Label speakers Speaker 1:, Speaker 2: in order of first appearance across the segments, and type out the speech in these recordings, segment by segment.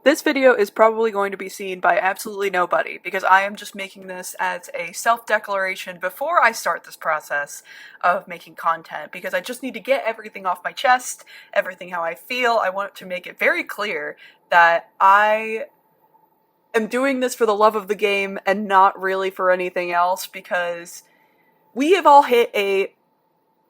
Speaker 1: This video is probably going to be seen by absolutely nobody because I am just making this as a self-declaration before I start this process of making content because I just need to get everything off my chest, everything how I feel. I want to make it very clear that I am doing this for the love of the game and not really for anything else because we have all hit a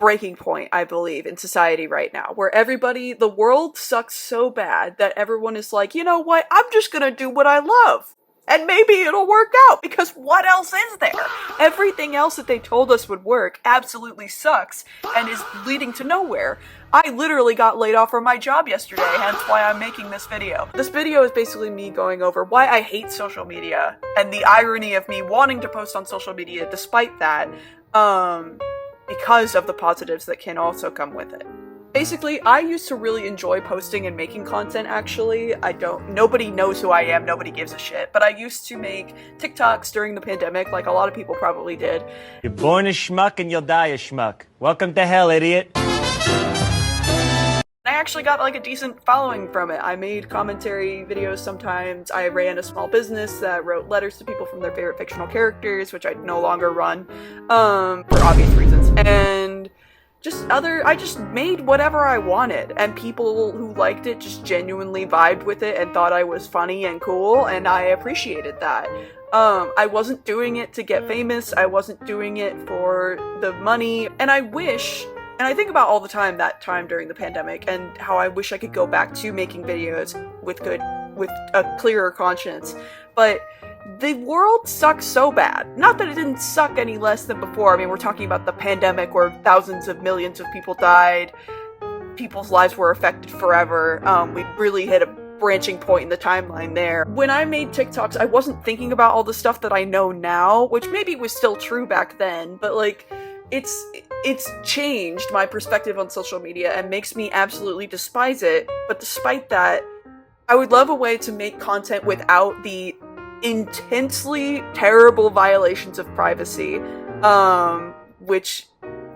Speaker 1: breaking point, I believe, in society right now, where the world sucks so bad that everyone is like, you know what, I'm just gonna do what I love. And maybe it'll work out, because what else is there? Everything else that they told us would work absolutely sucks, and is leading to nowhere. I literally got laid off from my job yesterday, hence why I'm making this video. This video is basically me going over why I hate social media, and the irony of me wanting to post on social media despite that, because of the positives that can also come with it. Basically, I used to really enjoy posting and making content, actually. Nobody knows who I am, nobody gives a shit, but I used to make TikToks during the pandemic, like a lot of people probably did.
Speaker 2: You're born a schmuck and you'll die a schmuck. Welcome to hell, idiot.
Speaker 1: I actually got like a decent following from it. I made commentary videos sometimes. I ran a small business that wrote letters to people from their favorite fictional characters, which I no longer run, for obvious reasons. And I just made whatever I wanted, and people who liked it just genuinely vibed with it and thought I was funny and cool, and I appreciated that. I wasn't doing it to get famous, I wasn't doing it for the money, and I think about all the time that time during the pandemic and how I wish I could go back to making videos with a clearer conscience. But the world sucks so bad. Not that it didn't suck any less than before. I mean, we're talking about the pandemic where thousands of millions of people died. People's lives were affected forever. We really hit a branching point in the timeline there. When I made TikToks, I wasn't thinking about all the stuff that I know now, which maybe was still true back then, but like, it's changed my perspective on social media and makes me absolutely despise it. But despite that, I would love a way to make content without the intensely terrible violations of privacy, which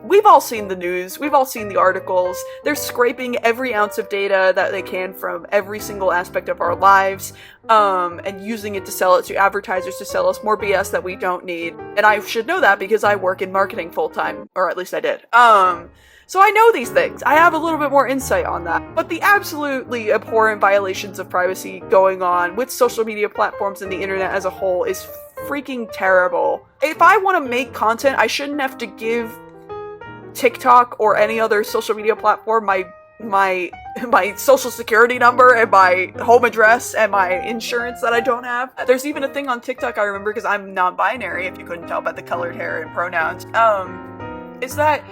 Speaker 1: we've all seen the news, we've all seen the articles. They're scraping every ounce of data that they can from every single aspect of our lives, and using it to sell it to advertisers to sell us more BS that we don't need. And I should know that because I work in marketing full-time, or at least I did. So I know these things. I have a little bit more insight on that. But the absolutely abhorrent violations of privacy going on with social media platforms and the internet as a whole is freaking terrible. If I want to make content, I shouldn't have to give TikTok or any other social media platform my social security number and my home address and my insurance that I don't have. There's even a thing on TikTok I remember, because I'm non-binary, if you couldn't tell by the colored hair and pronouns, is that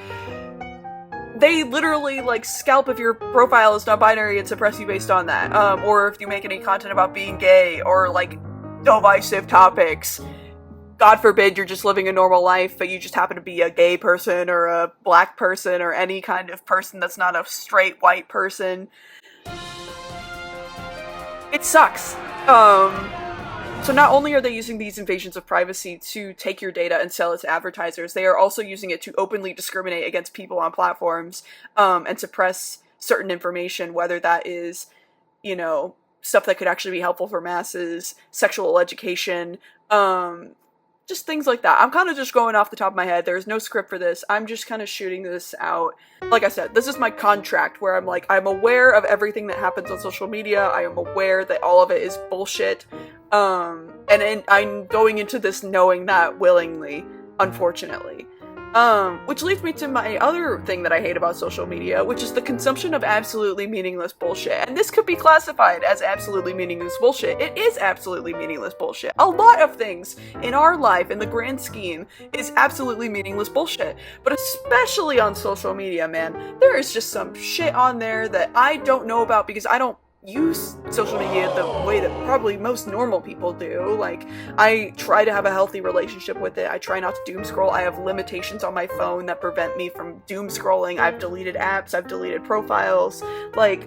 Speaker 1: they literally like scalp if your profile is non-binary and suppress you based on that, or if you make any content about being gay or like divisive topics. God forbid you're just living a normal life, but you just happen to be a gay person or a black person or any kind of person that's not a straight white person. It sucks. So not only are they using these invasions of privacy to take your data and sell it to advertisers, they are also using it to openly discriminate against people on platforms, and suppress certain information, whether that is, you know, stuff that could actually be helpful for masses, sexual education, just things like that. I'm kind of just going off the top of my head. There's no script for this. I'm just kind of shooting this out. Like I said, this is my contract where I'm like, I'm aware of everything that happens on social media. I am aware that all of it is bullshit. And I'm going into this knowing that willingly, unfortunately. Which leads me to my other thing that I hate about social media, which is the consumption of absolutely meaningless bullshit. And this could be classified as absolutely meaningless bullshit. It is absolutely meaningless bullshit. A lot of things in our life, in the grand scheme, is absolutely meaningless bullshit. But especially on social media, man, there is just some shit on there that I don't know about because I don't use social media the way that probably most normal people do. Like, I try to have a healthy relationship with it. I try not to doom scroll. I have limitations on my phone that prevent me from doom scrolling. I've deleted apps, I've deleted profiles. Like,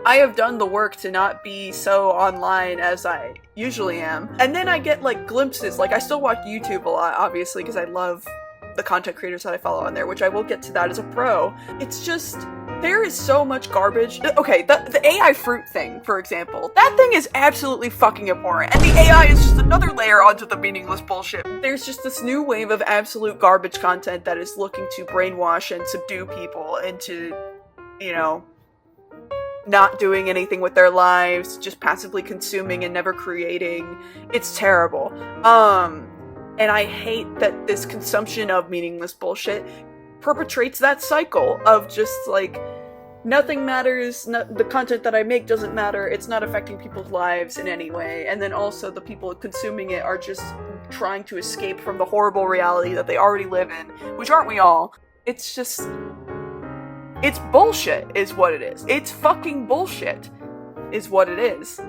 Speaker 1: I have done the work to not be so online as I usually am. And then I get like glimpses, like I still watch YouTube a lot, obviously, because I love the content creators that I follow on there, which I will get to that as a pro. It's just There is so much garbage. Okay, the AI fruit thing, for example. That thing is absolutely fucking abhorrent. And the AI is just another layer onto the meaningless bullshit. There's just this new wave of absolute garbage content that is looking to brainwash and subdue people into, you know, not doing anything with their lives, just passively consuming and never creating. It's terrible. And I hate that this consumption of meaningless bullshit perpetrates that cycle of just like, nothing matters, the content that I make doesn't matter, it's not affecting people's lives in any way, and then also the people consuming it are just trying to escape from the horrible reality that they already live in, which aren't we all? It's just, it's bullshit is what it is. It's fucking bullshit is what it is.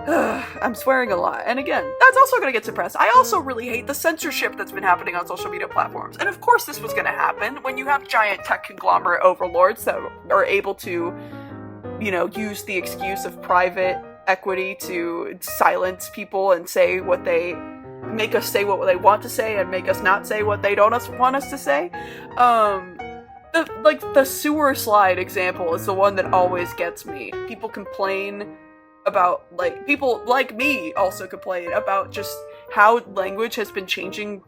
Speaker 1: I'm swearing a lot. And again, that's also going to get suppressed. I also really hate the censorship that's been happening on social media platforms. And of course this was going to happen when you have giant tech conglomerate overlords that are able to, you know, use the excuse of private equity to silence people and say what they... make us say what they want to say and make us not say what they don't want us to say. The sewer slide example is the one that always gets me. People complain about, like, people like me also complain about just how language has been changing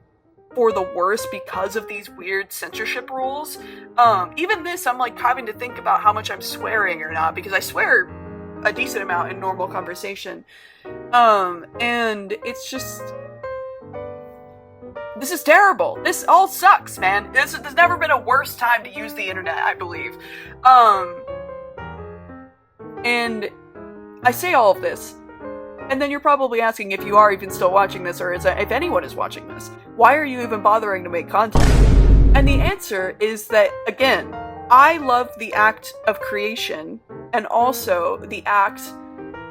Speaker 1: for the worse because of these weird censorship rules. Even this, I'm like having to think about how much I'm swearing or not, because I swear a decent amount in normal conversation. And it's just... this is terrible. This all sucks, man. There's never been a worse time to use the internet, I believe. And I say all of this, and then you're probably asking if you are even still watching this, or if anyone is watching this. Why are you even bothering to make content? And the answer is that, again, I love the act of creation, and also the act,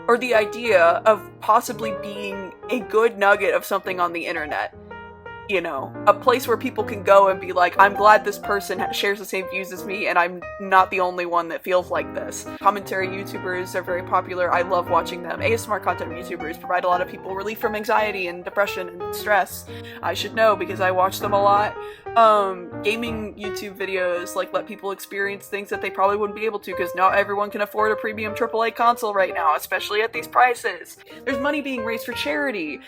Speaker 1: or the idea of possibly being a good nugget of something on the internet. You know, a place where people can go and be like, I'm glad this person shares the same views as me and I'm not the only one that feels like this. Commentary YouTubers are very popular. I love watching them. ASMR content YouTubers provide a lot of people relief from anxiety and depression and stress. I should know because I watch them a lot. Gaming YouTube videos like let people experience things that they probably wouldn't be able to because not everyone can afford a premium AAA console right now, especially at these prices. There's money being raised for charity.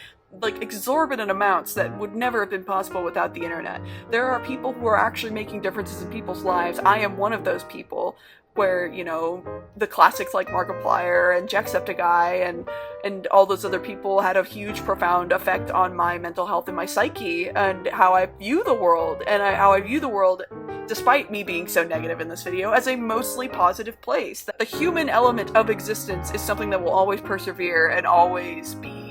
Speaker 1: Like exorbitant amounts that would never have been possible without the internet. There are people who are actually making differences in people's lives. I am one of those people where, you know, the classics like Markiplier and Jacksepticeye and all those other people had a huge, profound effect on my mental health and my psyche and how I view the world, and how I view the world, despite me being so negative in this video, as a mostly positive place. The human element of existence is something that will always persevere and always be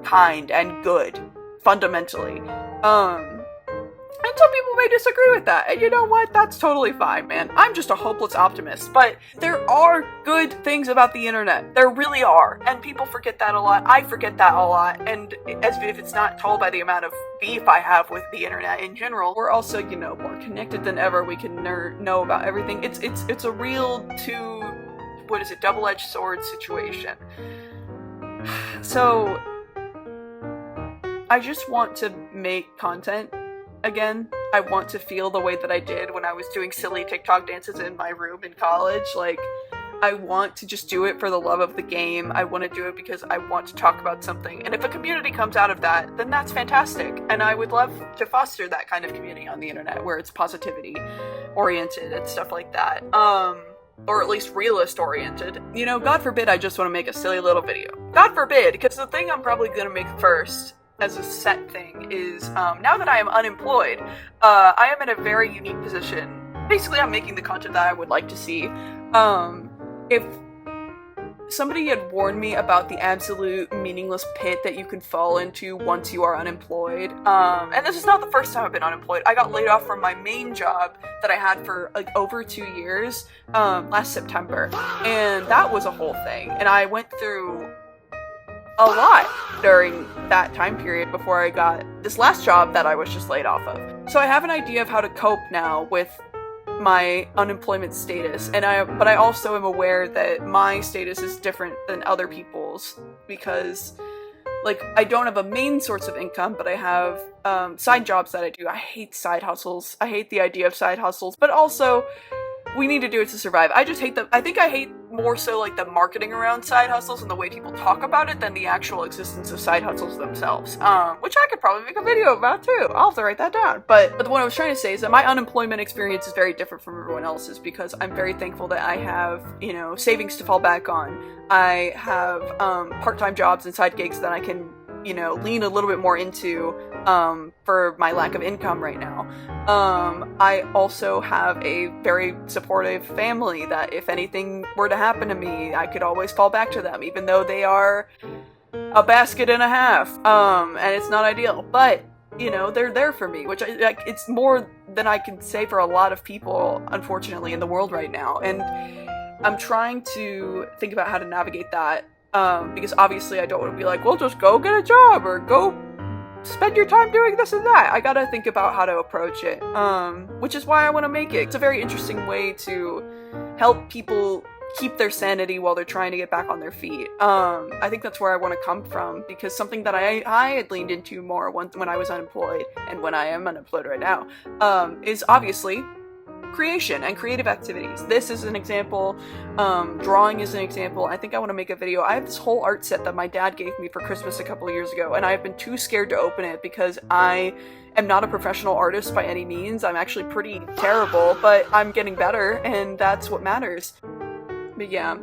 Speaker 1: kind and good, fundamentally. And some people may disagree with that, and you know what? That's totally fine, man. I'm just a hopeless optimist, but there are good things about the internet. There really are, and people forget that a lot. I forget that a lot, and as if it's not told by the amount of beef I have with the internet in general. We're also, you know, more connected than ever. We can know about everything. It's a real double-edged sword situation. So I just want to make content again. I want to feel the way that I did when I was doing silly TikTok dances in my room in college. Like, I want to just do it for the love of the game. I want to do it because I want to talk about something. And if a community comes out of that, then that's fantastic. And I would love to foster that kind of community on the internet where it's positivity oriented and stuff like that. Or at least realist oriented. You know, God forbid I just want to make a silly little video. God forbid, because the thing I'm probably going to make first as a set thing is, now that I am unemployed, I am in a very unique position. Basically, I'm making the content that I would like to see. If somebody had warned me about the absolute meaningless pit that you can fall into once you are unemployed, and this is not the first time I've been unemployed. I got laid off from my main job that I had for like over 2 years, last September, and that was a whole thing, and I went through a lot during that time period before I got this last job that I was just laid off of. So I have an idea of how to cope now with my unemployment status, but I also am aware that my status is different than other people's because, like, I don't have a main source of income, but I have side jobs that I do. I hate side hustles. I hate the idea of side hustles, but also we need to do it to survive. I just hate I think I hate more so like the marketing around side hustles and the way people talk about it than the actual existence of side hustles themselves. Which I could probably make a video about too. I'll have to write that down. But what I was trying to say is that my unemployment experience is very different from everyone else's because I'm very thankful that I have, you know, savings to fall back on. I have part-time jobs and side gigs that I can, you know, lean a little bit more into for my lack of income right now. I also have a very supportive family that if anything were to happen to me, I could always fall back to them, even though they are a basket and a half, and it's not ideal, but you know, they're there for me, which it's more than I can say for a lot of people, unfortunately, in the world right now, and I'm trying to think about how to navigate that, because obviously I don't want to be like, well, just go get a job, or go spend your time doing this and that. I gotta think about how to approach it, which is why I want to make it. It's a very interesting way to help people keep their sanity while they're trying to get back on their feet. I think that's where I want to come from, because something that I had leaned into more when I was unemployed, and when I am unemployed right now, is obviously creation and creative activities. This is an example. Drawing is an example. I think I want to make a video. I have this whole art set that my dad gave me for Christmas a couple of years ago, and I've been too scared to open it because I am not a professional artist by any means. I'm actually pretty terrible, but I'm getting better, and that's what matters. But yeah,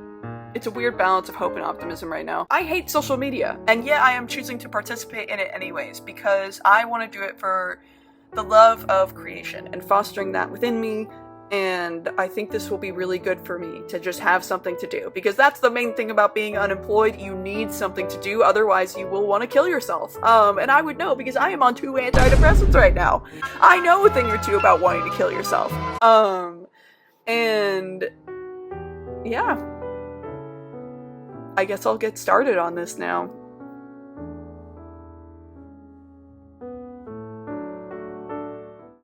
Speaker 1: it's a weird balance of hope and optimism right now. I hate social media, and yet I am choosing to participate in it anyways, because I want to do it for the love of creation and fostering that within me, and I think this will be really good for me to just have something to do, because that's the main thing about being unemployed. You need something to do, otherwise you will want to kill yourself. And I would know, because I am on 2 antidepressants right now. I know a thing or two about wanting to kill yourself. And yeah, I guess I'll get started on this now.